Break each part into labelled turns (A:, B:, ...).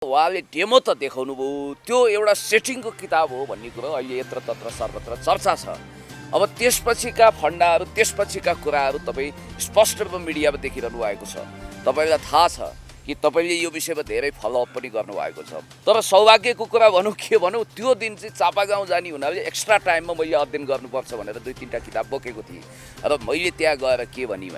A: उहाँले डेमो त देखाउनु भयो, त्यो एउटा सेटिङको किताब हो भन्ने कुरो अहिले यत्र तत्र सर्वत्र चर्चा छ। अब त्यसपछिका फन्डाहरू, त्यसपछिका कुराहरू तपाईँ स्पष्ट रूपमा मिडियामा देखिरहनु भएको छ। तपाईँलाई थाहा छ कि तपाईँले यो विषयमा धेरै फलोअप पनि गर्नुभएको छ। तर सौभाग्यको कुरा भनौँ के भनौँ, त्यो दिन चाहिँ चापागाउँ जाने हुनाले एक्स्ट्रा टाइममा मैले अध्ययन गर्नुपर्छ भनेर 2-3टा किताब बोकेको थिएँ। र मैले त्यहाँ गएर के भने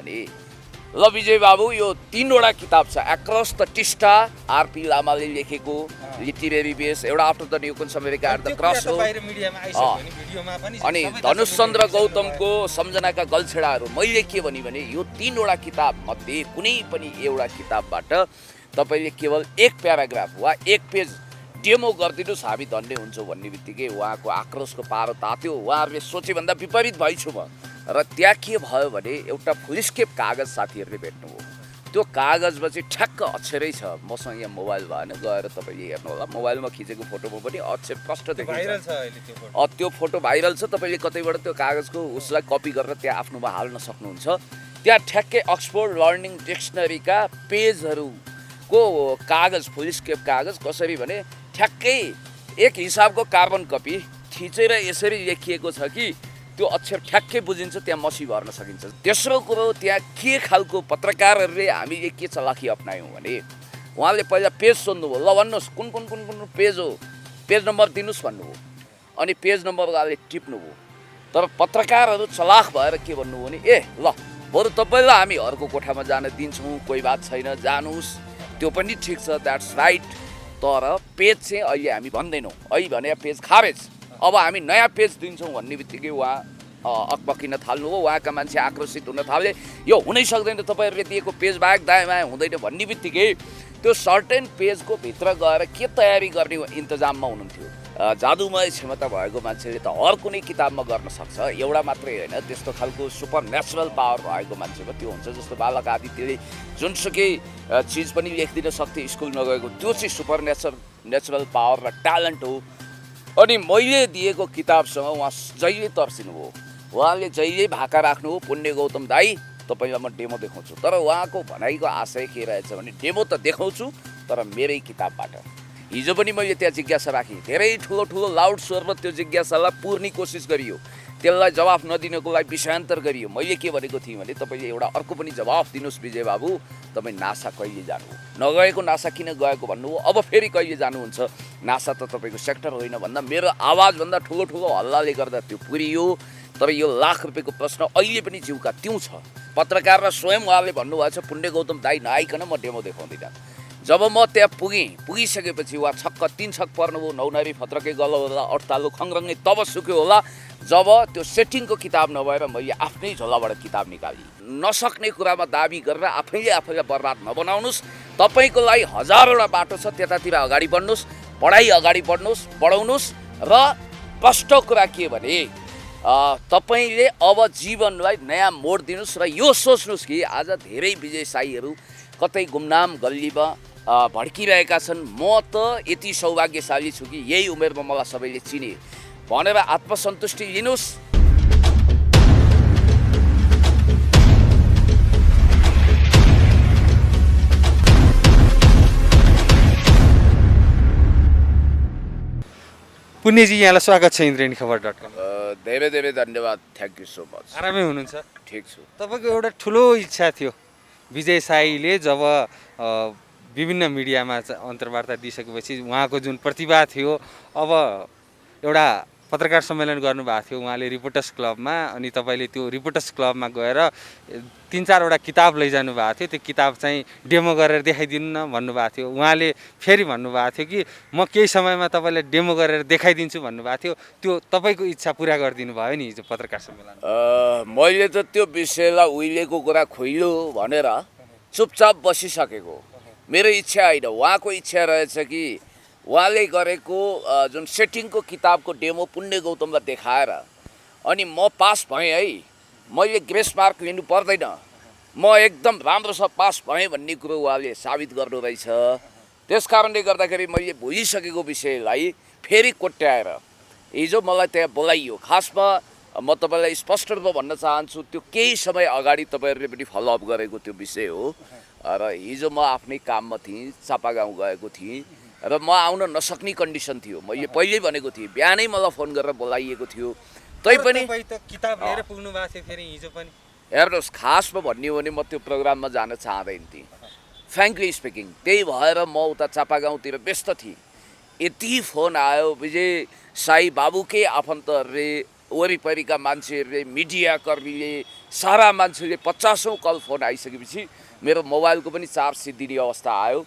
A: ल विजय बाबु, यो 3वटा किताब छ। एक्रस द टिस्टा, आरपी लामाले लेखेको लिटरेरी बेस, एउटा after the new America at the cross हो, अनि धनुष चन्द्र गौतमको सम्झनाका गल्छेडाहरू। मैले के भने यो 3वटा किताब मध्ये कुनै पनि एउटा किताबबाट तपाईँले केवल एक प्याराग्राफ वा एक पेज डेमो गरिदिनुहोस्, हामी धन्य हुन्छौँ भन्ने बित्तिकै उहाँको आक्रोशको पारो तात्यो। उहाँहरूले सोचेभन्दा विपरीत भइछु म। र त्यहाँ के भयो भने एउटा फुलस्केप कागज साथीहरूले भेट्नुभयो। त्यो कागजमा चाहिँ ठ्याक्क अक्षरै छ। मसँग यहाँ मोबाइल भएन, गएर तपाईँले हेर्नु होला, मोबाइलमा खिचेको फोटोमा पनि अक्षर स्पष्ट देखिन्छ। त्यो फोटो भाइरल छ। तपाईँले कतैबाट त्यो कागजको उसलाई कपी गरेर त्यहाँ आफ्नोमा हाल्न सक्नुहुन्छ। त्यहाँ ठ्याक्कै अक्सफोर्ड लर्निङ डिक्सनरीका पेजहरूको कागज, फुलस्केप कागज कसरी भने ठ्याक्कै एक हिसाबको कार्बन कपी खिचेर यसरी लेखिएको छ कि त्यो अक्षर ठ्याक्कै बुझिन्छ, त्यहाँ मसी भर्न सकिन्छ। तेस्रो कुरो, त्यहाँ के खालको पत्रकारहरूले हामीले के चलाखी अप्नायौँ भने उहाँले पहिला पेज सोध्नुभयो। ल भन्नुहोस् कुन कुन कुन कुन पेज हो, पेज नम्बर दिनुहोस् भन्नुभयो। अनि पेज नम्बर उहाँले टिप्नुभयो। तर पत्रकारहरू चलाख भएर के भन्नुभयो भने ल बरु तपाईँलाई हामी अर्को कोठामा जान दिन्छौँ, कोही बात छैन, जानुहोस्, त्यो पनि ठिक छ, द्याट्स राइट। तर पेज चाहिँ अहिले हामी भन्दैनौँ, अहिले भने पेज खारेज, अब हामी नयाँ पेज दिन्छौँ भन्ने बित्तिकै उहाँ अकबकिन थाल्नुभयो। उहाँका मान्छे आक्रोशित हुन थाले। यो हुनै सक्दैन, तपाईँहरूले दिएको पेज बाहेक दायाँ बायाँ हुँदैन भन्ने बित्तिकै त्यो सर्टेन पेजको भित्र गएर के तयारी गर्ने इन्तजाममा हुनुहुन्थ्यो। जादुमय क्षमता भएको मान्छेले त हर कुनै किताबमा गर्न सक्छ, एउटा मात्रै होइन। त्यस्तो खालको सुपर नेचुरल पावर भएको मान्छेमा त्यो हुन्छ। जस्तो बालक आदित्यले जुनसुकै चिज पनि लेखिदिन सक्थे स्कुल नगएको, त्यो चाहिँ सुपर नेचुरल पावर र ट्यालेन्ट हो। अनि मैले दिएको किताबसँग उहाँ जहिले तर्सिनुभयो। उहाँले जहिले भाका राख्नुभयो, पुण्य गौतम दाई तपाईँलाई म डेमो देखाउँछु। तर उहाँको भनाइको आशय के रहेछ भने डेमो त देखाउँछु तर मेरै किताबबाट। हिजो पनि मैले त्यहाँ जिज्ञासा राखेँ, धेरै ठुलो लाउड स्वरमा त्यो जिज्ञासालाई पुर्ने कोसिस गरियो, त्यसलाई जवाफ नदिनको लागि विषयान्तर गरियो। मैले के भनेको थिएँ भने तपाईँले एउटा अर्को पनि जवाफ दिनुहोस् विजय बाबु, तपाईँ नासा कहिले जानु, नगएको नासा किन गएको भन्नुभयो। अब फेरि कहिले जानुहुन्छ, नासा त तपाईँको सेक्टर होइन भन्दा मेरो आवाजभन्दा ठुलो हल्लाले गर्दा त्यो पुरियो। तर यो लाख रुपियाँको प्रश्न अहिले पनि जिउका त्यौँ छ। पत्रकार र स्वयं उहाँले भन्नुभएको छ पुण्य गौतम दाई नआइकन म डेमो देखाउँदिनँ। जब म त्यहाँ पुगिसकेपछि उहाँ तीन छक पर्नुभयो। नौनारी फत्रकै गलो होला, अड्तालो खङरङ्गे तब सुक्यो होला जब त्यो सेटिङको किताब नभएर मैले आफ्नै झोलाबाट किताब निकालेँ। नसक्ने कुरामा दाबी गरेर आफैलाई बर्बाद नबनाउनुहोस्। तपाईँको लागि हजारवटा बाटो छ, त्यतातिर अगाडि बढ्नुहोस्, पढाइ अगाडि बढाउनुहोस्। र स्पष्ट कुरा के भने तपाईँले अब जीवनलाई नयाँ मोड दिनुहोस् र यो सोच्नुहोस् कि आज धेरै विजयशाहीहरू कतै गुमनाम गल्लीमा भड्किरहेका छन्। म त यति सौभाग्यशाली छु कि यही उमेरमा मलाई सबैले चिने भनेर आत्मसन्तुष्टि लिनुहोस्।
B: पुण्यजी, यहाँलाई स्वागत छ इन्द्रेणी खबर.com।
A: धेरै धन्यवाद, थ्याङ्क यू सो मच।
B: आरामै हुनुहुन्छ?
A: ठिक छु।
B: तपाईँको एउटा ठुलो इच्छा थियो, विजय साईले जब विभिन्न मिडियामा अन्तर्वार्ता दिइसकेपछि उहाँको जुन प्रतिभा थियो, अब एउटा पत्रकार सम्मेलन गर्नुभएको थियो उहाँले रिपोर्टर्स क्लबमा, अनि तपाईँले त्यो रिपोर्टर्स क्लबमा गएर 3-4वटा किताब लैजानु भएको थियो। त्यो किताब चाहिँ डेमो गरेर देखाइदिनु न भन्नुभएको थियो। उहाँले फेरि भन्नुभएको थियो कि म केही समयमा तपाईँलाई डेमो गरेर देखाइदिन्छु भन्नुभएको थियो। त्यो तपाईँको इच्छा पुरा गरिदिनु भयो नि हिजो पत्रकार सम्मेलन।
A: मैले त त्यो विषयलाई उहिलेको कुरा खोइलो भनेर चुपचाप बसिसकेको। मेरो इच्छा होइन, उहाँको इच्छा रहेछ कि उहाँले गरेको जुन सेटिङको किताबको डेमो पुण्य गौतमलाई देखाएर अनि म पास भएँ है, मैले ग्रेस मार्क लिनु पर्दैन, म एकदम राम्रोसँग पास भएँ भन्ने कुरो उहाँले साबित गर्नु रहेछ। त्यस कारणले गर्दाखेरि मैले भुलिसकेको विषयलाई फेरि कोट्याएर हिजो मलाई त्यहाँ बोलाइयो। खासमा म तपाईँलाई स्पष्ट रूपमा भन्न चाहन्छु, त्यो केही समय अगाडि तपाईँहरूले पनि फलोअप गरेको त्यो विषय हो। र हिजो म आफ्नै काममा थिएँ, चापागाउँ गएको थिएँ। र म आउन नसक्ने कन्डिसन थियो। मैले पहिल्यै भनेको थिएँ, बिहानै मलाई फोन गरेर बोलाइएको थियो। तैपनि
B: तपाईँ त किताब लिएर पुग्नु भएको थियो फेरि हिजो पनि।
A: हेर्नुहोस्, खासमा भन्ने हो भने म त्यो प्रोग्राममा जान चाहँदैन थिएँ, फ्रेङ्कली स्पिकिङ। त्यही भएर म उता चापागाउँतिर व्यस्त थिएँ। यति फोन आयो विजय साई बाबुकै आफन्तहरूले, वरिपरिका मान्छेहरूले, मिडियाकर्मीले, सारा मान्छेले 50औं कल फोन आइसकेपछि मेरो मोबाइलको पनि चार्ज सिद्धिने अवस्था आयो।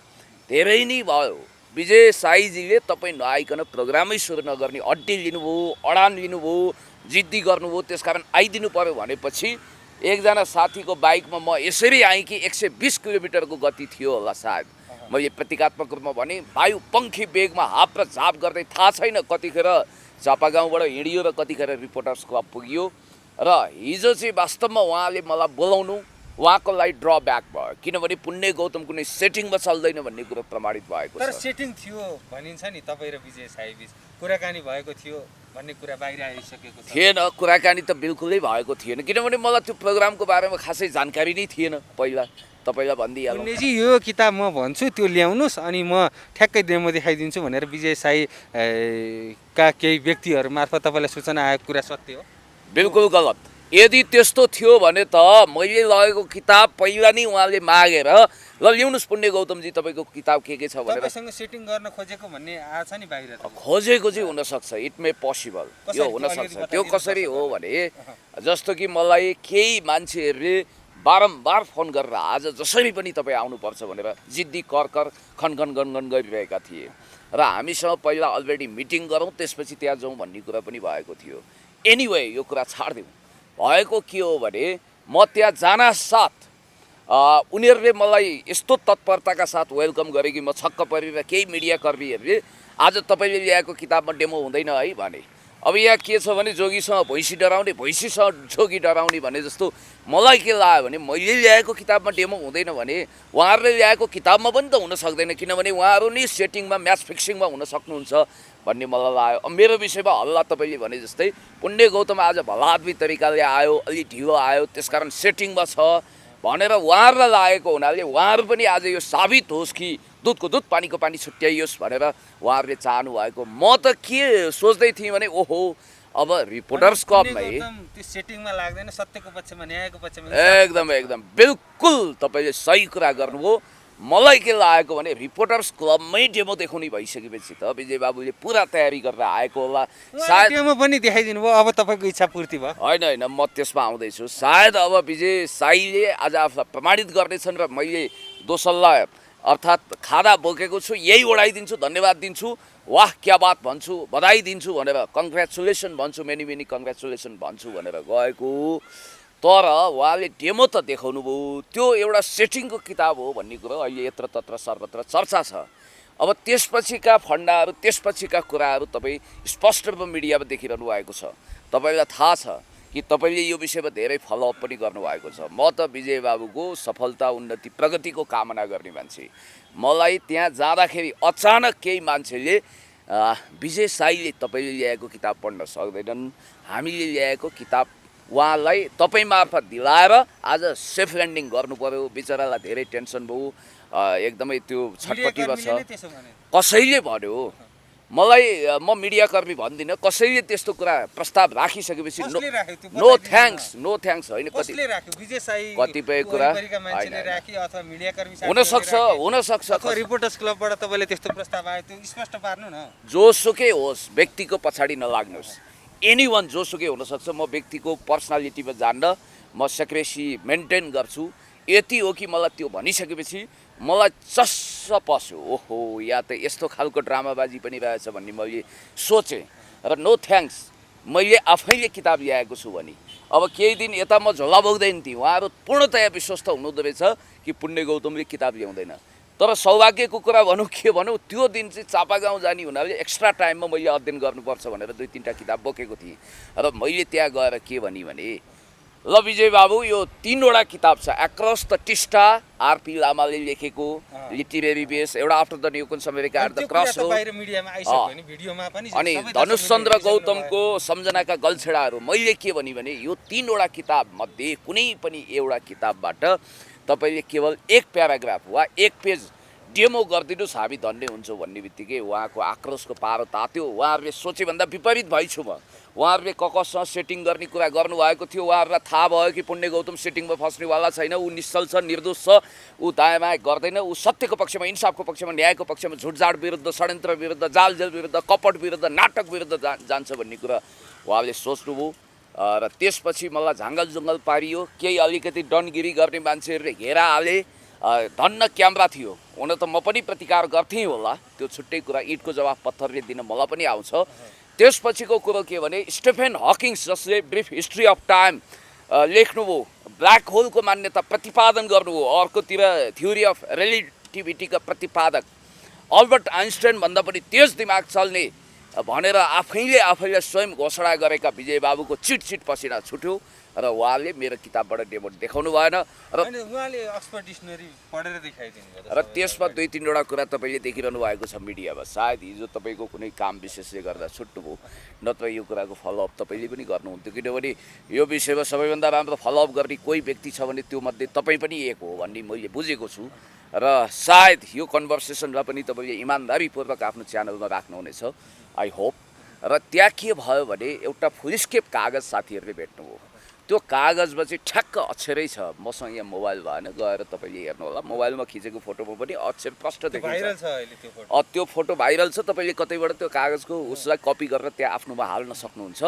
A: धेरै नै भयो। विजय साईजीले तपाईँ नआइकन प्रोग्रामै सुरु नगर्ने अड्डी लिनुभयो, अडान लिनुभयो, जिद्दी गर्नुभयो, त्यसकारण आइदिनु पर्यो भनेपछि एकजना साथीको बाइकमा म यसरी आएँ कि 120 किलोमिटरको गति थियो होला सायद। मैले प्रतीकात्मक रूपमा भने, वायु पङ्खी बेगमा हाप र झाप गर्दै थाहा छैन कतिखेर चापागाउँबाट हिँडियो र कतिखेर रिपोर्टर्स क्लब पुगियो। र हिजो चाहिँ वास्तवमा उहाँले मलाई बोलाउनु उहाँको लागि ड्रब्याक भयो, किनभने पुण्य गौतम कुनै सेटिङमा चल्दैन भन्ने कुरो प्रमाणित भएको छ।
B: तर सेटिङ थियो भनिन्छ नि, तपाईँ र विजय साई बिच कुराकानी भएको थियो भन्ने कुरा बाहिर आइसकेको छ।
A: थिएन, कुराकानी त बिल्कुलै भएको थिएन, किनभने मलाई त्यो प्रोग्रामको बारेमा खासै जानकारी नै थिएन। पहिला तपाईँलाई भनिदिइहालौँ,
B: पुण्यजी यो किताब म भन्छु त्यो ल्याउनुहोस् अनि म ठ्याक्कै डेमो देखाइदिन्छु भनेर विजय साई का केही व्यक्तिहरू मार्फत तपाईँलाई सूचना आएको कुरा सत्य हो?
A: बिल्कुल गलत। यदि त्यस्तो थियो भने त मैले लगेको किताब पहिला नै उहाँले मागेर ल ल्याउनुहोस् पुण्य गौतमजी तपाईँको किताब के छ भनेर
B: तपाईँसँग सेटिङ गर्न खोजेको भन्ने आछ नि बाहिर त।
A: खोजेको चाहिँ हुनसक्छ, इट मे पोसिबल, यो हुनसक्छ। त्यो कसरी हो भने, जस्तो कि मलाई केही मान्छेहरूले बारम्बार फोन गरेर आज जसरी पनि तपाईँ आउनुपर्छ भनेर जिद्दी कर खनखन गनगन गरिरहेका थिए र हामीसँग पहिला अलरेडी मिटिङ गरौँ त्यसपछि त्यहाँ जाउँ भन्ने कुरा पनि भएको थियो। एनिवे यो कुरा छाडिदिउँ। भएको के हो भने म त्यहाँ जानासाथ उनीहरूले मलाई यस्तो तत्परताका साथ वेलकम गरे कि म छक्क परेर केही मिडियाकर्मीहरूले आज तपाईँले ल्याएको किताबमा डेमो हुँदैन है भने। अब यहाँ के छ भने जोगीसँग भैँसी डराउने, भैँसीसँग जोगी डराउने भने जस्तो मलाई के लाग्यो भने मैले ल्याएको किताबमा डेमो हुँदैन भने उहाँहरूले ल्याएको किताबमा पनि त हुन सक्दैन, किनभने उहाँहरू नै सेटिङमा म्याच फिक्सिङमा हुन सक्नुहुन्छ भन्ने मलाई लाग्यो। अब मेरो विषयमा हल्ला तपाईँले भने जस्तै पुण्य गौतम आज भलाद्मी तरिकाले आयो, अलि ढिलो आयो, त्यसकारण सेटिङमा छ भनेर उहाँहरूलाई लागेको हुनाले उहाँहरू पनि आज यो साबित होस् कि दुधको दुध पानीको पानी छुट्याइयोस् भनेर उहाँहरूले चाहनु भएको। म त के सोच्दै थिएँ भने ओहो अब रिपोर्टर्स क्लबमै
B: त्यो सेटिङमा लाग्दैन, सत्यको पक्षमा न्यायको पक्षमा।
A: एकदम बिल्कुल तपाईँले सही कुरा गर्नुभयो। मलाई के लागेको भने रिपोर्टर्स क्लबमै डेमो देखाउने भइसकेपछि त विजय बाबुले पुरा तयारी गरेर आएको होला
B: सायद। डेमो पनि देखाइदिनु भयो, अब तपाईँको इच्छा पूर्ति भयो।
A: होइन म त्यसमा आउँदैछु। सायद अब विजय साईले आज आफूलाई प्रमाणित गर्नेछन् र मैले दोसल्ला अर्थात् खादा बोकेको छु, यही ओढाइदिन्छु, धन्यवाद दिन्छु, वाह क्या बात भन्छु, बधाई दिन्छु भनेर कङ्ग्रेचुलेसन भन्छु, मेनी कङ्ग्रेचुलेसन भन्छु भनेर गएको। तर उहाँले डेमो त देखाउनु भयो, त्यो एउटा सेटिङको किताब हो भन्ने कुरो अहिले यत्र तत्र सर्वत्र चर्चा छ। अब त्यसपछिका फन्डाहरू, त्यसपछिका कुराहरू तपाईँ स्पष्ट रूपमा मिडियामा देखिरहनु भएको छ। तपाईँलाई थाहा छ कि तपाईँले यो विषयमा धेरै फलोअप पनि गर्नुभएको छ। म त विजय बाबुको सफलता, उन्नति, प्रगतिको कामना गर्ने मान्छे। मलाई त्यहाँ जाँदाखेरि अचानक केही मान्छेले विजय साईले तपाईँले ल्याएको किताब पढ्न सक्दैनन्, हामीले ल्याएको किताब उहाँलाई तपाईँ मार्फत दिलाएर आज सेफ ल्यान्डिङ गर्नु पर्यो। बिचरालाई धेरै टेन्सन भयो, एकदमै त्यो छटपट्टिमा छ। कसैले भन्यो मलाई, म मिडियाकर्मी भन्दिनँ, कसैले त्यस्तो कुरा प्रस्ताव राखिसकेपछि नो थ्याङ्क्स होइन, कतिपय कुरा हुनसक्छ।
B: रिपोर्टर्स क्लबबाट तपाईँले त्यस्तो प्रस्ताव आयो त्यो स्पष्ट पार्नु न।
A: जोसुकै होस्, व्यक्तिको पछाडि नलाग्नुहोस्। एनीवन जोसुकै हुनसक्छ। म व्यक्तिको पर्सनालिटीमा जान्न, म सेक्रेसी मेन्टेन गर्छु। यति हो कि मलाई त्यो भनिसकेपछि मलाई चस्स पस्यो, ओहो या त यस्तो खालको ड्रामाबाजी पनि रहेछ भन्ने मैले सोचेँ र नो थ्याङ्क्स मैले आफैले किताब ल्याएको छु भने। अब केही दिन यता म झोला बोक्दैन थिएँ, उहाँहरू पूर्णतया विश्वस्त हुनुहुँदो रहेछ कि पुण्य गौतमले किताब ल्याउँदैन। तर सौभाग्यको कुरा भनौँ के भनौँ, त्यो दिन चाहिँ चापागाउँ जाने हुनाले एक्स्ट्रा टाइममा मैले अध्ययन गर्नुपर्छ भनेर 2-3टा किताब बोकेको थिएँ र मैले त्यहाँ गएर के भने ल विजय बाबु यो 3वटा किताब छ, एक्रस द टिस्टा आरपी लामाले लेखेको लिटरेरी बेस, एउटा after the new America at the cross हो, अनि धनुष चन्द्र गौतमको सम्झनाका गल्छेडाहरू। मैले के भने यो 3वटा किताब मध्ये कुनै पनि एउटा किताबबाट तपाईँले केवल एक प्याराग्राफ वा एक पेज डेमो गरिदिनुहोस् हामी धन्य हुन्छौँ भन्ने बित्तिकै उहाँको आक्रोशको पारो तात्यो। उहाँहरूले सोचेभन्दा विपरीत भइछु म। उहाँहरूले ककसँग सेटिङ गर्ने कुरा गर्नुभएको थियो। उहाँहरूलाई थाहा भयो कि पुण्य गौतम सेटिङमा फस्नेवाला छैन, ऊ निश्चल छ, निर्दोष छ, ऊ दायाँ बायाँ गर्दैन, ऊ सत्यको पक्षमा, इन्साफको पक्षमा, न्यायको पक्षमा, झुटझाट विरुद्ध, षड्यन्त्र विरुद्ध, जालजेल विरुद्ध, कपट विरुद्ध, नाटक विरुद्ध जान्छ भन्ने कुरा उहाँले सोच्नुभयो। र त्यसपछि मलाई झाङ्गल जुङ्गल पारियो। केही अलिकति डनगिरी गर्ने मान्छेहरूले घेरा हाले। धन्न क्यामेरा थियो, हुन त म पनि प्रतिकार गर्थेँ होला, त्यो छुट्टै कुरा। इटको जवाफ पत्थरले दिन मलाई पनि आउँछ। त्यसपछिको कुरो के भने स्टेफेन हकिङ्स जसले ब्रिफ हिस्ट्री अफ टाइम लेख्नुभयो, ब्ल्याक होलको मान्यता प्रतिपादन गर्नुभयो। अर्कोतिर थ्योरी अफ रिलेटिभिटीका प्रतिपादक अल्बर्ट आइन्स्टाइन भन्दा पनि तेज दिमाग चल्ने भनेर आफैले स्वयं घोषणा गरेका विजय बाबुको चिट पसिना छुट्यो र उहाँले मेरो किताबबाट डेमो देखाउनु भएन र
B: उहाँले अक्सफोर्ड डिक्सनरी पढेर देखाइदिनु भयो
A: र त्यसमा 2-3 वटा कुरा तपाईँले देखिरहनु भएको छ मिडियामा। सायद हिजो तपाईँको कुनै काम विशेषले गर्दा छुट्नुभयो, नत्र यो कुराको फलोअप तपाईँले पनि गर्नुहुन्थ्यो। किनभने यो विषयमा सबैभन्दा राम्रो फलोअप गर्ने कोही व्यक्ति छ भने त्यो मध्ये तपाईँ पनि एक हो भन्ने मैले बुझेको छु र सायद यो कन्भर्सेसनलाई पनि तपाईँले इमान्दारीपूर्वक आफ्नो च्यानलमा राख्नुहुनेछ, आई होप। र त्यहाँ के भयो भने एउटा फुलस्केप कागज साथीहरूले भेट्नुभयो। त्यो कागजमा चाहिँ ठ्याक्क अक्षरै छ। मसँग यहाँ मोबाइल भएन, गएर तपाईँले हेर्नु होला। मोबाइलमा खिचेको फोटोमा पनि अक्षर प्रष्ट देखिन्छ। त्यो फोटो भाइरल छ। तपाईँले कतैबाट त्यो कागजको उसलाई कपी गरेर त्यहाँ आफ्नोमा हाल्न सक्नुहुन्छ।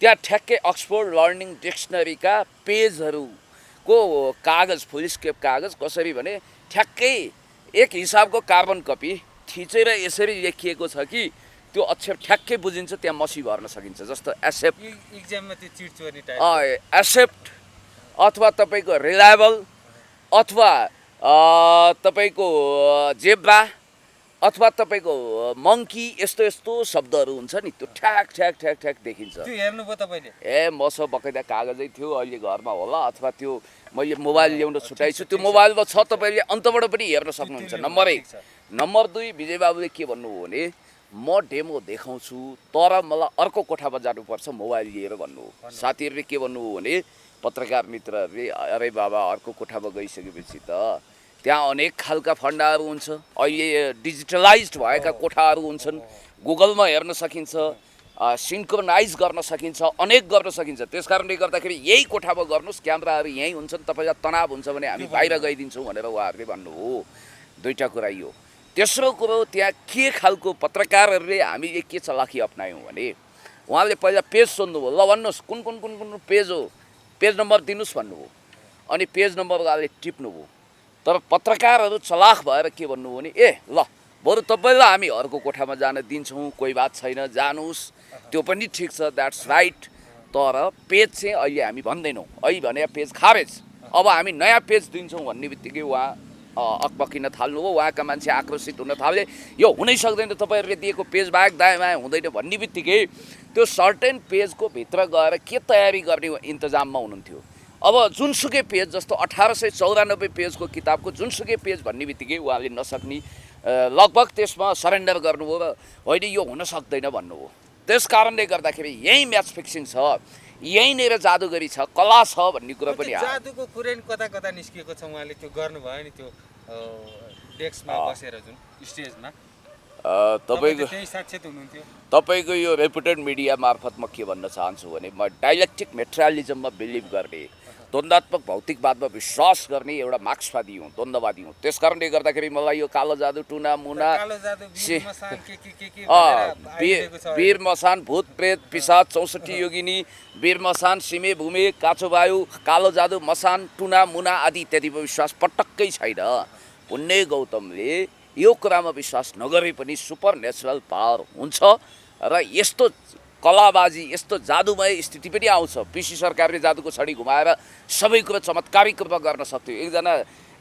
A: त्यहाँ ठ्याक्कै अक्सफोर्ड लर्निङ डिक्सनरीका पेजहरूको कागज, फुलस्केप कागज कसरी भने ठ्याक्कै एक हिसाबको कार्बन कपी थिचेर यसरी लेखिएको छ कि त्यो अक्षर ठ्याक्कै बुझिन्छ, त्यहाँ मसी भर्न सकिन्छ। जस्तो एक्सेप्ट,
B: एक्जाममा त्यो चिट चोर्ने टाइप,
A: एक्सेप्ट अथवा तपाईँको रिलायबल अथवा तपाईँको जेब्रा अथवा तपाईँको मङ्की, यस्तो शब्दहरू हुन्छ नि, त्यो ठ्याक देखिन्छ।
B: त्यो हेर्नुभयो तपाईँले?
A: मसँग बकाइदा कागजै थियो, अहिले घरमा होला, अथवा त्यो मैले मोबाइल ल्याउन छुटाइछु, त्यो मोबाइलमा छ, तपाईँले अन्तबाट पनि हेर्न सक्नुहुन्छ। नम्बर 1। नम्बर 2, विजय बाबुले के भन्नुभयो भने म डेमो देखाउँछु तर मलाई अर्को कोठामा जानुपर्छ मोबाइल लिएर भन्नुभयो। साथीहरूले के भन्नुभयो भने पत्रकार मित्रहरूले, अरे बाबा अर्को कोठामा गइसकेपछि त त्यहाँ अनेक खालका फन्डाहरू हुन्छ, अहिले डिजिटलाइज भएका कोठाहरू हुन्छन्, गुगलमा हेर्न सकिन्छ, सिन्क्रोनाइज गर्न सकिन्छ, अनेक गर्न सकिन्छ। त्यस कारणले गर्दाखेरि यही कोठामा गर्नुहोस्, क्यामेराहरू यहीँ हुन्छन्, तपाईँलाई तनाव हुन्छ भने हामी बाहिर गइदिन्छौँ भनेर उहाँहरूले भन्नुभयो। 2टा कुरा यो। तेस्रो कुरो, त्यहाँ के खालको पत्रकारहरूले हामीले के चलाखी अप्नायौँ भने उहाँले पहिला पेज सोध्नुभयो। ल भन्नुहोस् कुन पेज हो, पेज नम्बर दिनुहोस् भन्नुभयो। अनि पेज नम्बर उहाँले टिप्नुभयो। तर पत्रकारहरू चलाख भएर के भन्नुभयो भने ल बरु तपाईँलाई हामी अर्को कोठामा जान दिन्छौँ, कोही बात छैन, जानुहोस्, त्यो पनि ठिक छ, द्याट्स राइट। तर पेज चाहिँ अहिले हामी भन्दैनौँ, अहिले भने पेज खारेज, अब हामी नयाँ पेज दिन्छौँ भन्ने बित्तिकै उहाँ अकबकिन थाल्नुभयो। उहाँका मान्छे आक्रोशित हुन थाले। यो हुनै सक्दैन, तपाईँहरूले दिएको पेज बाहेक दायाँ बायाँ हुँदैन भन्ने बित्तिकै त्यो सर्टेन पेजको भित्र गएर के तयारी गर्ने इन्तजाममा हुनुहुन्थ्यो। अब जुनसुकै पेज, जस्तो 1894 पेजको किताबको जुनसुकै पेज भन्ने बित्तिकै उहाँले नसक्ने लगभग त्यसमा सरेन्डर गर्नुभयो र होइन यो हुन सक्दैन भन्नुभयो। त्यस कारणले गर्दाखेरि यही म्याच फिक्सिङ छ, यहीँनिर जादुगरी छ, कला छ भन्ने कुरा पनि
B: जादुको कुरा कता निस्किएको छ। उहाँले त्यो गर्नुभयो नि, त्यो डेस्कमा बसेर जुन स्टेजमा
A: तपाईँको यो रेपुटेड मिडिया मार्फत म के भन्न चाहन्छु भने म डाइलेक्टिक मेटेरियलिजममा बिलिभ गर्ने, द्वन्द्वात्मक भौतिकवादमा विश्वास गर्ने एउटा मार्क्सवादी हुँ, द्वन्द्ववादी हुँ। त्यस कारणले गर्दाखेरि मलाई यो कालो जादु, टुना मुना, वीर मसान, भूत प्रेत, पिशाच, 64 योगिनी, वीर मसान, सिमे भूमे, काचो वायु, कालो जादु, मसान, टुना मुना आदि इत्यादिमा विश्वास पटक्कै छैन। पुण्य गौतमले यो कुरामा विश्वास नगरे पनि सुपर नेचुरल पावर हुन्छ र यस्तो कलाबाजी, यस्तो जादुमय स्थिति पनि आउँछ। पिसी सरकारले जादुको छडी घुमाएर सबै कुरो चमत्कारिक रूपमा गर्न सक्थ्यो। एकजना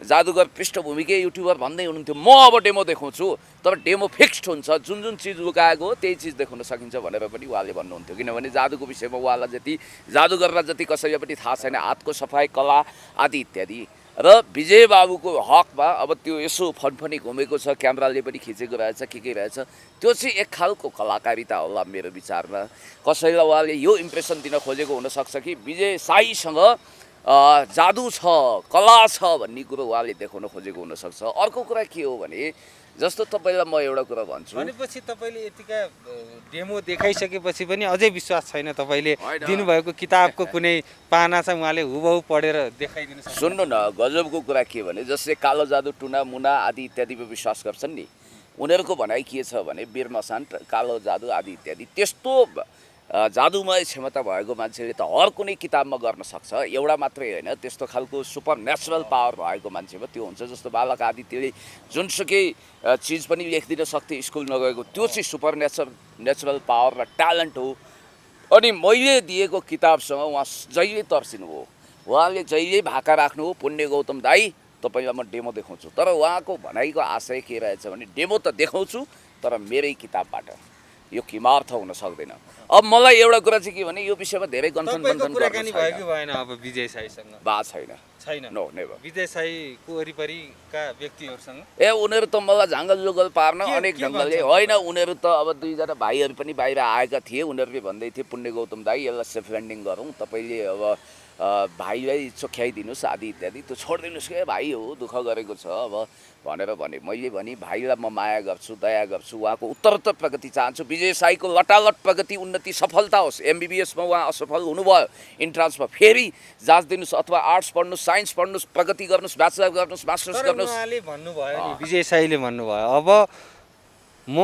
A: जादुगर पृष्ठभूमिकै युट्युबर भन्दै हुनुहुन्थ्यो, म अब डेमो देखाउँछु, तर डेमो फिक्स्ड हुन्छ, जुन चिज लुकाएको हो त्यही चिज देखाउन सकिन्छ भनेर पनि उहाँले भन्नुहुन्थ्यो। किनभने जादुको विषयमा उहाँलाई जति, जादुगरलाई जति कसैले पनि थाहा छैन, हातको सफाइ, कला आदि इत्यादि। र विजय बाबुको हकमा अब त्यो यसो फनफनी घुमेको छ, क्यामेराले पनि खिचेको रहेछ, के रहेछ, त्यो चाहिँ एक खालको कलाकारिता होला मेरो विचारमा। कसैलाई उहाँले यो इम्प्रेसन दिन खोजेको हुनसक्छ कि विजय साईसँग जादु छ, कला छ भन्ने कुरो उहाँले देखाउन खोजेको हुनसक्छ। अर्को कुरा के हो भने जस्तो तपाईँलाई म एउटा कुरा भन्छु,
B: भनेपछि तपाईँले यतिका डेमो देखाइसकेपछि पनि अझै विश्वास छैन तपाईँले
A: होइन।
B: दिनुभएको किताबको कुनै पाना चाहिँ उहाँले हुबहु पढेर देखाइदिनु सक्नुहुन्छ?
A: सुन्नु न, गजबको कुरा के भने जसले कालो जादु, टुना मुना आदि इत्यादिमा विश्वास गर्छन् नि, उनीहरूको भनाइ के छ भने वीर मसान, कालो जादु आदि इत्यादि त्यस्तो जादुमय क्षमता भएको मान्छेले त हर कुनै किताबमा गर्न सक्छ। एउटा मात्रै होइन, त्यस्तो खालको सुपर नेचुरल पावर भएको मान्छेमा त्यो हुन्छ। जस्तो बालक आदित्यले जुनसुकै चिज पनि लेखिदिन सक्थे स्कुल नगएको, त्यो चाहिँ सुपर नेचुरल पावर र ट्यालेन्ट हो। अनि मैले दिएको किताबसँग उहाँ जहिले तर्सिनु हो, उहाँले जहिले भाका राख्नु हो, पुण्य गौतम दाई तपाईँलाई म डेमो देखाउँछु। तर उहाँको भनाइको आशय के रहेछ भने डेमो त देखाउँछु तर मेरै किताबबाट, यो किमार्थ हुन सक्दैन। अब मलाई एउटा कुरा चाहिँ के भने यो विषयमा धेरै गन्थन
B: तपाईँको
A: बन्थन
B: कुराकानी भयो कि
A: गर्नु
B: भएन अब विजय साईसँग?
A: बा छैन,
B: छैन।
A: No never.
B: विजय साईको वरिपरिका व्यक्तिहरूसँग
A: उनीहरू त मलाई झाङ्गल जुगल पार्न
B: के
A: अनेक ढङ्गले
B: भन्छन्?
A: होइन, उनीहरू त अब दुईजना भाइहरू पनि बाहिर आएका थिए। उनीहरूले भन्दै थिए पुण्य गौतम दाई यसलाई सेफ ल्यान्डिङ गरौँ, तपाईँले अब भाइलाई चोख्याइदिनुहोस् आदि इत्यादि, त्यो छोडिदिनुहोस् के भाइ हो दुःख गरेको छ अब भनेर भने। मैले भने भाइलाई म माया गर्छु, दया गर्छु, उहाँको उत्तरोत्तर प्रगति चाहन्छु। विजय साईको लटालट प्रगति, उन्नति, सफलता होस्। MBBSमा उहाँ असफल हुनुभयो, इन्ट्रान्समा फेरि जाँच दिनुहोस्, अथवा आर्ट्स पढ्नुहोस्, साइन्स पढ्नुहोस्, प्रगति गर्नुहोस्, ब्याचलर गर्नुहोस्, मास्टर्स
B: तर
A: गर्नुहोस्।
B: उहाँले भन्नुभयो नि, विजय साईले भन्नुभयो अब म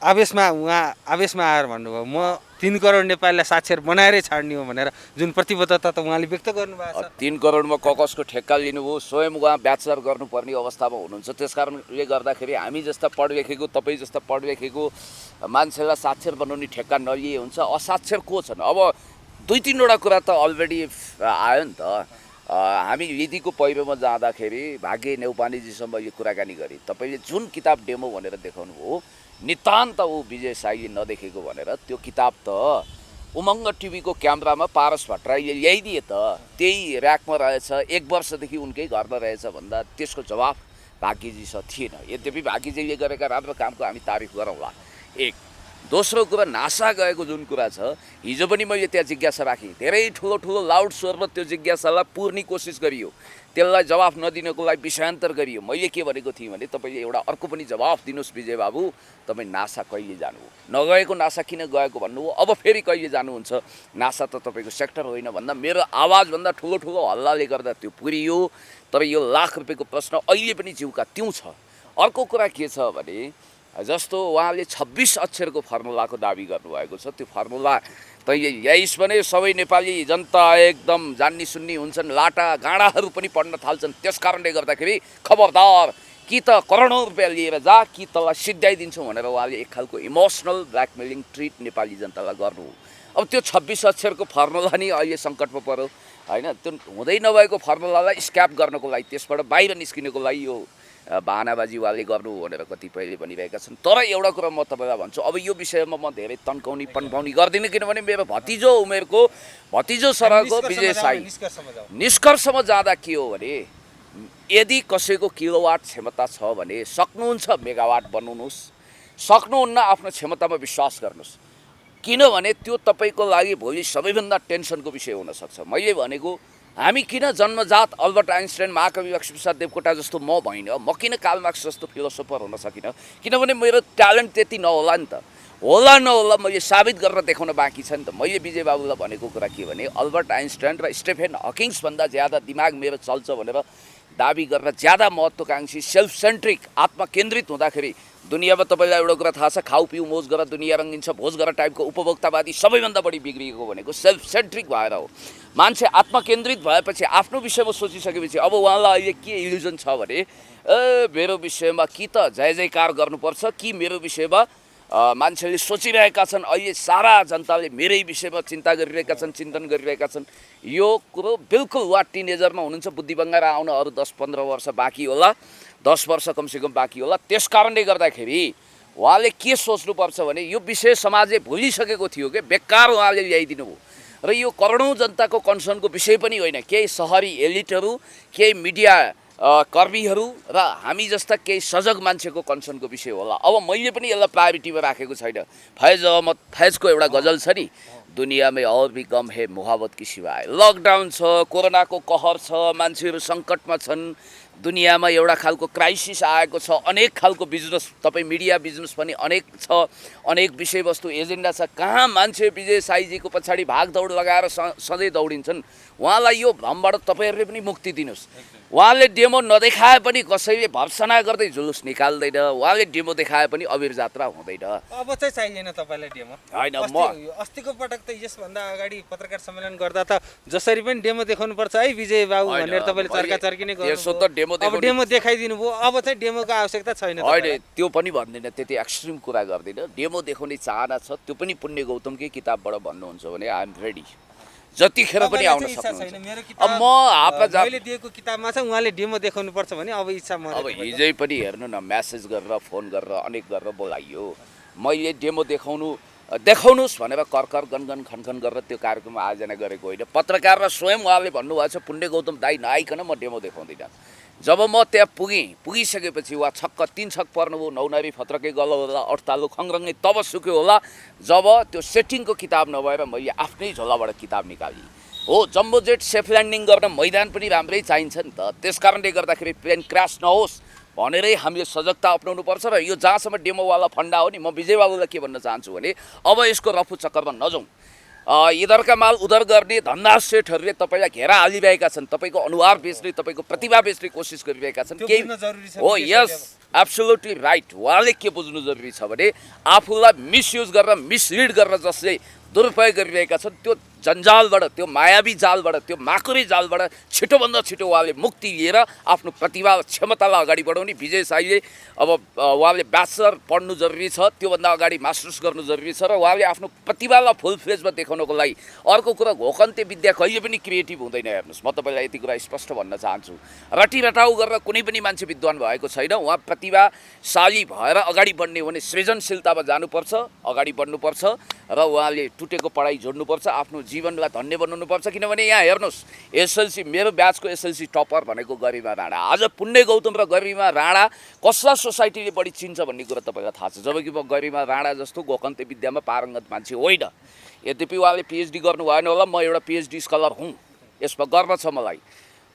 B: आवेशमा आएर भन्नुभयो म 3 करोड नेपालीलाई साक्षर बनाएरै छाड्ने हो भनेर जुन प्रतिबद्धता त उहाँले व्यक्त गर्नुभएको छ।
A: 3 करोडमा ककसको ठेक्का लिनुभयो, स्वयं उहाँ ब्याचलर गर्नुपर्ने अवस्थामा हुनुहुन्छ। त्यस कारणले गर्दाखेरि हामी जस्ता पढ लेखेको, तपाईँ जस्ता पढ लेखेको मान्छेलाई साक्षर बनाउने ठेक्का नलिए हुन्छ। असाक्षर को छन्? अब 2-3वटा कुरा त अलरेडी आयो नि त। हामी विधिको पहिरोमा जाँदाखेरि भाग्य नेउपानेजीसँग यो कुराकानी गरेँ, तपाईँले जुन किताब डेमो भनेर देखाउनु हो नितान्त ऊ विजय साईले नदेखेको भनेर, त्यो किताब त उमङ्ग टिभीको क्यामेरामा पारस भट्टराईले ल्याइदिए त, त्यही ऱ्याकमा रहेछ, 1 वर्षदेखि उनकै घरमा रहेछ भन्दा त्यसको जवाफ भाग्यजीसँग थिएन। यद्यपि भाग्यजीले गरेका राम्रो कामको हामी तारिफ गरौँला। एक दोस्रो कुरा, नासा गएको जुन कुरा छ, हिजो पनि मैले त्यहाँ जिज्ञासा राखेँ, धेरै ठुलो लाउड स्वरमा त्यो जिज्ञासालाई पुर्ने कोसिस गरियो, त्यसलाई जवाफ नदिनको लागि विषयान्तर गरियो। मैले के भनेको थिएँ भने तपाईँले एउटा अर्को पनि जवाफ दिनुहोस् विजय बाबु, तपाईँ नासा कहिले जानु हो? नगएको नासा किन गएको भन्नु हो, अब फेरि कहिले जानुहुन्छ? नासा त तपाईँको सेक्टर होइन भन्दा मेरो आवाजभन्दा ठुलो हल्लाले गर्दा त्यो पुरियो। तर यो लाख रुपियाँको प्रश्न अहिले पनि जिउका त्यौँ छ। अर्को कुरा के छ भने जस्तो उहाँले 26 अक्षरको फर्मुलाको दाबी गर्नुभएको छ, त्यो फर्मुला त यहीँ भने सबै नेपाली जनता एकदम जान्नी सुन्नी हुन्छन्, लाटा गाँडाहरू पनि पढ्न थाल्छन्। त्यस कारणले गर्दाखेरि खबरदार, कि त करोडौँ रुपियाँ लिएर जा कि तँलाई सिद्ध्याइदिन्छौँ भनेर उहाँले एक खालको इमोसनल ब्ल्याकमेलिङ ट्रिट नेपाली जनतालाई गर्नु हो। अब त्यो 26 अक्षरको फर्मुला नि अहिले सङ्कटमा पर्यो होइन। त्यो हुँदै नभएको फर्मुलालाई स्क्याप गर्नको लागि, त्यसबाट बाहिर निस्किनको लागि यो बाहनाबाजी उहाँले गर्नु भनेर कतिपयले भनिरहेका छन्। तर एउटा कुरा म तपाईँलाई भन्छु, अब यो विषयमा म धेरै तन्काउने पन्काउने गर्दिनँ, किनभने मेरो भतिजो सरहको विजय साई। निष्कर्षमा जाँदा के हो भने यदि कसैको किलोवाट क्षमता छ भने सक्नुहुन्छ मेगावाट बनाउनुहोस्, सक्नुहुन्न आफ्नो क्षमतामा विश्वास गर्नुहोस्। किनभने त्यो तपाईँको लागि भोलि सबैभन्दा टेन्सनको विषय हुनसक्छ। मैले भनेको हामी किन जन्मजात अल्बर्ट आइन्स्टाइन, महाकवि लक्ष्मीप्रसाद देवकोटा जस्तो म भइनँ, म किन कार्ल मार्क्स जस्तो फिलोसोफर हुन सकिनँ? किनभने मेरो ट्यालेन्ट त्यति नहोला नि त। होला नहोला मैले साबित गरेर देखाउन बाँकी छ नि त। मैले विजय बाबुलाई भनेको कुरा के भने अल्बर्ट आइन्स्टाइन र स्टेफेन हकिङ्सभन्दा ज्यादा दिमाग मेरो चल्छ भनेर दाबी गरेर ज्यादा महत्त्वकाङ्क्षी, सेल्फ सेन्ट्रिक, आत्मकेन्द्रित हुँदाखेरि दुनियाँमा तपाईँलाई एउटा कुरा थाहा छ, खाऊ पिउ मोज गर दुनियाँ रङ्गिन्छ भोज गर टाइपको उपभोक्तावादी सबैभन्दा बढी बिग्रिएको भनेको सेल्फ सेन्ट्रिक भएर हो। मान्छे आत्मकेन्द्रित भएपछि आफ्नो विषयमा सोचिसकेपछि अब उहाँलाई अहिले के इल्युजन छ भने मेरो विषयमा कि त जय जयकार गर्नुपर्छ कि मेरो विषयमा मान्छेले सोचिरहेका छन्, अहिले सारा जनताले मेरै विषयमा चिन्ता गरिरहेका छन्, चिन्तन गरिरहेका छन्। यो कुरो बिल्कुल उहाँ टिनेजरमा हुनुहुन्छ, बुद्धि बङ्गाएर आउन अरू 10-15 वर्ष बाँकी होला, 10 वर्ष कमसेकम बाँकी होला। त्यस कारणले गर्दाखेरि उहाँले के सोच्नुपर्छ भने यो विषय समाजले भुलिसकेको थियो कि बेकार उहाँले ल्याइदिनु हो र यो करोडौँ जनताको कन्सर्नको विषय पनि होइन। केही सहरी एलिटहरू, केही मिडिया कर्मीहरू र हामी जस्ता केही सजग मान्छेको कन्सर्नको विषय होला। अब मैले पनि यसलाई प्रायोरिटीमा राखेको छैन। फैजको एउटा गजल छ नि, दुनियाँमै और भी गम है मोहब्बत की सिवाय। लकडाउन छ, कोरोनाको कहर छ, मान्छेहरू सङ्कटमा छन्, दुनियाँमा एउटा खालको क्राइसिस आएको छ, अनेक खालको बिजनेस, तपाईँ मिडिया बिजनेस पनि अनेक छ, अनेक विषयवस्तु एजेन्डा छ। कहाँ मान्छे विजय साईजीको पछाडि भागदौड लगाएर सधैँ दौडिन्छन्। उहाँलाई यो भ्रमबाट तपाईँहरूले पनि मुक्ति दिनुहोस्। उहाँले डेमो नदेखाए पनि कसैले भर्सना गर्दै जुलुस निकाल्दैन, उहाँले डेमो देखाए पनि अबिर जात्रा हुँदैन।
B: अब चाहिँ चाहिएन तपाईँलाई डेमो?
A: होइन, म
B: अस्तिको पटक त यसभन्दा अगाडि पत्रकार सम्मेलन गर्दा त जसरी पनि डेमो देखाउनुपर्छ है विजय बाबु भनेर तपाईँले चर्काचर्की नै गर्नु।
A: यसो त डेमो
B: अब डेमो देखाइदिनु भयो, अब चाहिँ डेमोको आवश्यकता छैन?
A: होइन, त्यो पनि भन्दिनँ, त्यति एक्सट्रिम कुरा गर्दिनँ। डेमो देखाउने चाहना छ, त्यो पनि पुण्य गौतमकै किताबबाट भन्नुहुन्छ भने आई एम रेडी, जतिखेर पनि आउन सक्नुहुन्छ। अब म
B: मैले दिएको किताबमा चाहिँ उहाँले डेमो देखाउनु पर्छ भने अब इच्छा म
A: अब हिजै पनि हेर्नु न, म्यासेज गरेर फोन गरेर अनेक गरेर बोलाइयो। मैले डेमो देखाउनुहोस् भनेर कर्कर गनगन खनखन गरेर त्यो कार्यक्रम आयोजना गरेको होइन। पत्रकार र स्वयं उहाँले भन्नुभएको छ पुण्य गौतम दाई नआइकन म डेमो देखाउँदिनँ। जब म त्यहाँ पुगिसकेपछि उहाँ तीन छक पर्नुभयो, नौनारी फत्रकै गल होला, अड्तालो खङरङ्गै तब सुक्यो होला जब त्यो सेटिङको किताब नभएर मैले आफ्नै झोलाबाट किताब निकालेँ। हो, जम्बो जेट सेफ ल्यान्डिङ गर्न मैदान पनि राम्रै चाहिन्छ नि त, त्यस कारणले गर्दाखेरि प्लेन क्रास नहोस् भनेरै हामीले सजगता अपनाउनुपर्छ। र यो जहाँसम्म डेमोवाला फन्डा हो नि, म विजय बाबुलाई के भन्न चाहन्छु भने अब यसको रफू चक्करमा नजाउँ। इधरका माल उधर गर्ने धन्दा सेठहरूले तपाईँलाई घेरा हालिरहेका छन्, तपाईँको अनुहार बेच्ने, तपाईँको प्रतिभा बेच्ने कोसिस गरिरहेका छन्। केही हो, यस एब्सोल्युटली राइट। उहाँले के बुझ्नु जरुरी छ भने आफूलाई मिसयुज गरेर मिसलिड गरेर जसले दुरुपयोग गरिरहेका छन् त्यो जन्जालबाट, त्यो मायावी जालबाट, त्यो माकुरी जालबाट छिटोभन्दा छिटो उहाँले मुक्ति लिएर आफ्नो प्रतिभा क्षमतालाई अगाडि बढाउने। विजय साईले अब उहाँले ब्याचलर पढ्नु जरुरी छ, त्योभन्दा अगाडि मास्टर्स गर्नु जरुरी छ, र उहाँले आफ्नो प्रतिभालाई फुल फ्लेजमा देखाउनको लागि। अर्को कुरा, घोकन्ते विद्या कहिले पनि क्रिएटिभ हुँदैन। हेर्नुहोस्, म तपाईँलाई यति कुरा स्पष्ट भन्न चाहन्छु, रटिरटाउ गरेर कुनै पनि मान्छे विद्वान भएको छैन। उहाँ प्रतिभाशाली भएर अगाडि बढ्ने हो भने सृजनशीलतामा जानुपर्छ, अगाडि बढ्नुपर्छ, र उहाँले टुटेको पढाइ जोड्नुपर्छ, आफ्नो जीवनलाई धन्य बनाउनुपर्छ। किनभने यहाँ हेर्नुहोस्, एसएलसी, मेरो ब्याचको एसएलसी टपर भनेको गरिमा राणा। आज पुण्य गौतम र गरिमा राणा कसलाई सोसाइटीले बढी चिन्छ भन्ने कुरा तपाईँलाई थाहा छ, जबकि म गरिमा राणा जस्तो गोकन्ते विद्यामा पारङ्गत मान्छे होइन। यद्यपि उहाँले पिएचडी गर्नु भएन होला, म एउटा पिएचडी स्कलर हुँ, यसमा गर्व छ मलाई।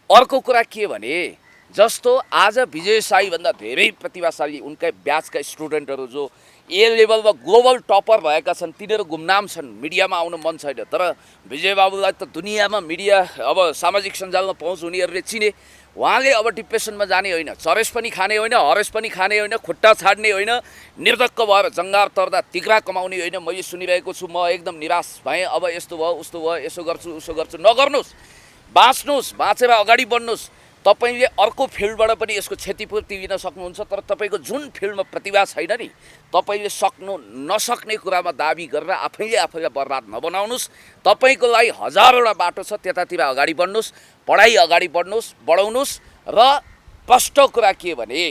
A: अर्को कुरा के भने जस्तो आज विजय साईभन्दा धेरै प्रतिभाशाली उनकै ब्याचका स्टुडेन्टहरू जो ए लेभलमा ग्लोबल टपर भएका छन्, तिनीहरू गुमनाम छन्, मिडियामा आउन मन छैन। तर विजय बाबुलाई त दुनियाँमा मिडिया अब सामाजिक सञ्जालमा पहुँच हुनेहरूले चिने। उहाँले अब डिप्रेसनमा जाने होइन, चरेस पनि खाने होइन, हरेस पनि खाने होइन, खुट्टा छाड्ने होइन, निर्धक्क भएर जङ्गार तर्दा तिग्रा कमाउने होइन। मैले सुनिरहेको छु, म एकदम निराश भएँ। अब यस्तो भयो, उस्तो भयो, यसो गर्छु, उसो गर्छु, नगर्नुहोस्, बाँच्नुहोस्, बाँचेर अगाडि बढ्नुहोस्। तपाईँले अर्को फिल्डबाट पनि यसको क्षतिपूर्ति लिन सक्नुहुन्छ, तर तपाईँको जुन फिल्डमा प्रतिभा छैन नि, तपाईँले सक्नु नसक्ने कुरामा दाबी गरेर आफैले बर्बाद नबनाउनुहोस्। तपाईँको लागि हजारवटा बाटो छ, त्यतातिर अगाडि बढ्नुहोस्, पढाइ अगाडि बढाउनुहोस्। र प्रष्ट कुरा के भने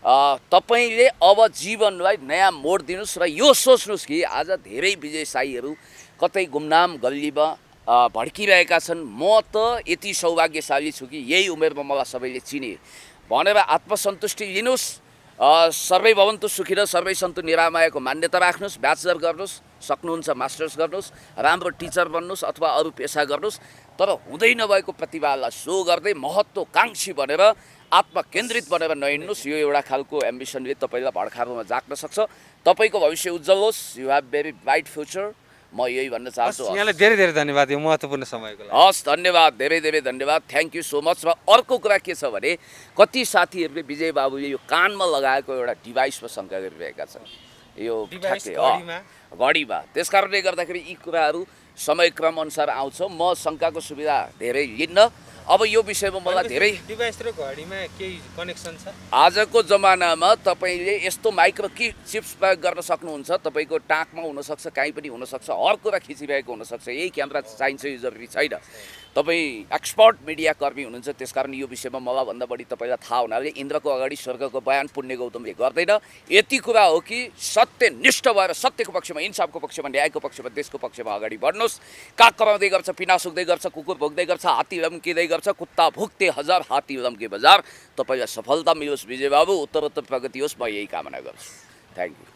A: तपाईँले अब जीवनलाई नयाँ मोड दिनुहोस् र यो सोच्नुहोस् कि आज धेरै विजय साईहरू कतै गुमनाम गल्लीमा भड्किरहेका छन्। म त यति सौभाग्यशाली छु कि यही उमेरमा मलाई सबैले चिने भनेर आत्मसन्तुष्टि लिनुहोस्। सर्वै भवन्तु सुखिन सर्वै सन्तु निरामयको मान्यता राख्नुहोस्, ब्याचलर गर्नुहोस्, सक्नुहुन्छ मास्टर्स गर्नुहोस्, राम्रो टिचर बन्नुहोस् अथवा अरू पेसा गर्नुहोस्, तर हुँदै नभएको प्रतिभालाई सो गर्दै महत्त्वकाङ्क्षी बनेर आत्मकेन्द्रित बनेर नहिँड्नुहोस्। यो एउटा खालको एम्बिसनले तपाईँलाई भड्कारोमा जाग्न सक्छ। तपाईँको भविष्य उज्जवल होस्, you have very bright future. म यही भन्न चाहन्छु।
B: यहाँलाई धेरै धेरै धन्यवाद यो महत्त्वपूर्ण समयको लागि।
A: हस्, धन्यवाद, धेरै धेरै धन्यवाद, थ्याङ्क यू सो मच। र अर्को कुरा के छ भने कति साथीहरूले विजय बाबुले यो कानमा लगाएको एउटा डिभाइसमा शङ्का गरिरहेका छन्, यो घडीमा। त्यस कारणले गर्दाखेरि यी कुराहरू समयक्रम अनुसार आउँछ। म शङ्काको सुविधा धेरै लिन्न। अब यो विषयमा मलाई धेरै
B: डिभाइस र घडीमा केही कनेक्सन छ?
A: आजको जमानामा तपाईँले यस्तो माइक्रो चिप्स प्रयोग गर्न सक्नुहुन्छ, तपाईँको टाकमा हुनसक्छ, कहीँ पनि हुनसक्छ, हर कुरा खिचिरहेको हुनसक्छ। यही क्यामेरा चाहिन्छ यो जरुरी छैन। तपाईँ एक्सपर्ट मिडियाकर्मी हुनुहुन्छ, त्यसकारण यो विषयमा मलाई भन्दा बढी तपाईँलाई थाहा हुनाले इन्द्रको अगाडि स्वर्गको बयान पुण्य गौतमले गर्दैन। यति कुरा हो कि सत्यनिष्ठ भएर सत्यको पक्षमा, इन्साफको पक्षमा, न्यायको पक्षमा, देशको पक्षमा अगाडि बढ्नुहोस्। काग कराउँदै गर्छ, पिना सुक्दै गर्छ, कुकुर भोग्दै गर्छ, हात्ती रम्किँदै गर्छ, कुत्ता भुक्ते हजार, हात्ती रम्के बजार। तपाईँलाई सफलता मिलोस् विजय बाबु, उत्तरोत्तर प्रगति होस्, म यही कामना गर्छु। Thank you.